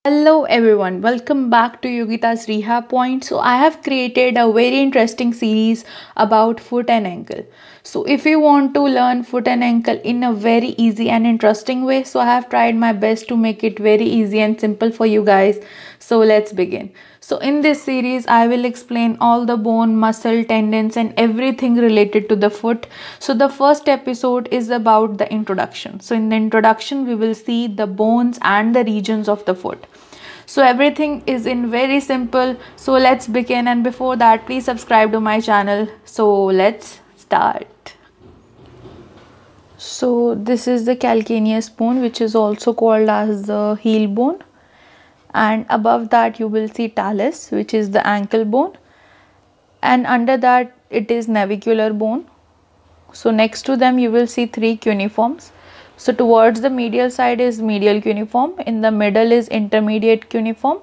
Hello everyone, welcome back to Yogita's Rehab Point. So I have created a very interesting series about foot and ankle. So if you want to learn foot and ankle in a very easy and interesting way, so I have tried my best to make it very easy and simple for you guys. So let's begin. So in this series, I will explain all the bone, muscle, tendons and everything related to the foot. So the first episode is about the introduction. So in the introduction, we will see the bones and the regions of the foot. So everything is in very simple. So let's begin, and before that, please subscribe to my channel. So let's start. So this is the calcaneus bone, which is also called as the heel bone, and above that you will see talus, which is the ankle bone, and under that it is navicular bone. So next to them you will see three cuneiforms. So towards the medial side is medial cuneiform, in the middle is intermediate cuneiform,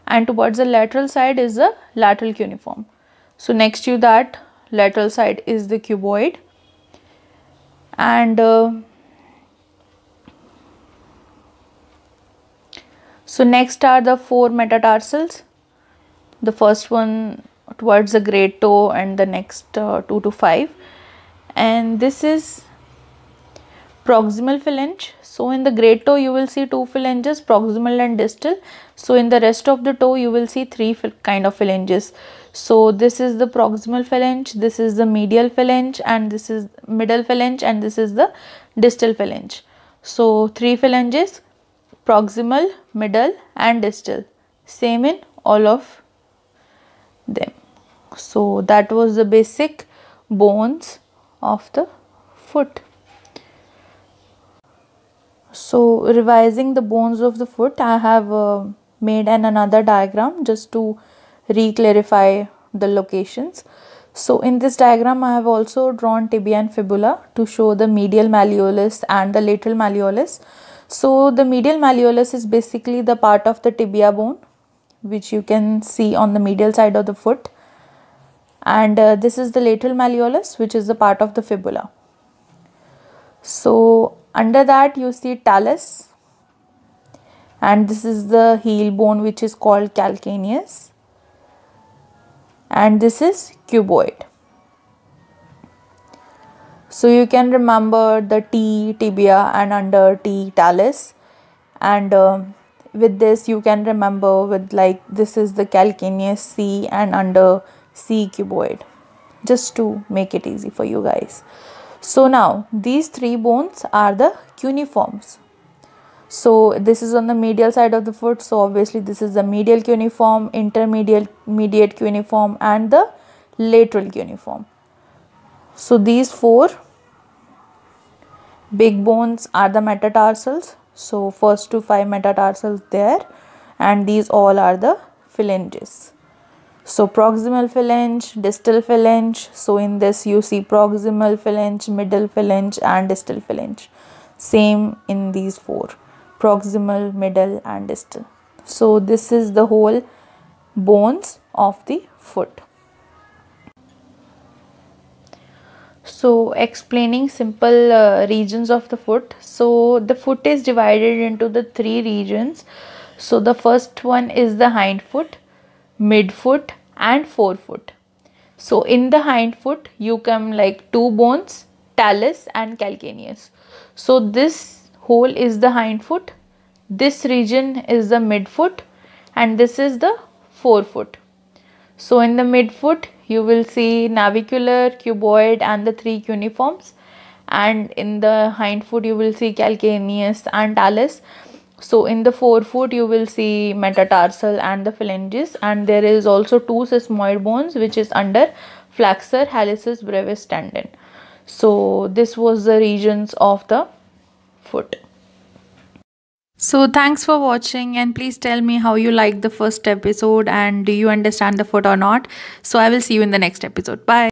and towards the lateral side is the lateral cuneiform. So next to that lateral side is the cuboid, and so next are the four metatarsals. The first one towards the great toe and the next 2 to 5, and this is proximal phalange. So in the great toe you will see two phalanges, proximal and distal. So in the rest of the toe you will see three kind of phalanges. So this is the proximal phalange, this is the medial phalange, and this is middle phalange, and this is the distal phalange. So three phalanges, proximal, middle and distal, same in all of them. So that was the basic bones of the foot. So revising the bones of the foot, I have made another diagram just to re-clarify the locations. So in this diagram I have also drawn tibia and fibula to show the medial malleolus and the lateral malleolus. So the medial malleolus is basically the part of the tibia bone, which you can see on the medial side of the foot, and this is the lateral malleolus, which is the part of the fibula. So under that you see talus, and this is the heel bone, which is called calcaneus, and this is cuboid. So you can remember the T tibia and under T talus, and with this you can remember with like this is the calcaneus C and under C cuboid, just to make it easy for you guys. So now these three bones are the cuneiforms. So this is on the medial side of the foot, so obviously this is the medial cuneiform, intermediate cuneiform and the lateral cuneiform. So these four big bones are the metatarsals. So first to 5 metatarsals there, and these all are the phalanges. So proximal phalange, distal phalange. So in this you see proximal phalange, middle phalange and distal phalange. Same in these four, proximal, middle and distal. So this is the whole bones of the foot. So explaining simple regions of the foot. So the foot is divided into the three regions. So the first one is the hind foot, midfoot and forefoot. So in the hind foot you come like two bones, talus and calcaneus. So this whole is the hind foot, this region is the midfoot, and this is the forefoot. So in the midfoot you will see navicular, cuboid and the three cuneiforms, and in the hind foot you will see calcaneus and talus. So in the forefoot you will see metatarsal and the phalanges, and there is also two sesamoid bones, which is under flexor hallucis brevis tendon. So this was the regions of the foot. So thanks for watching, and please tell me how you liked the first episode and do you understand the foot or not. So I will see you in the next episode. Bye.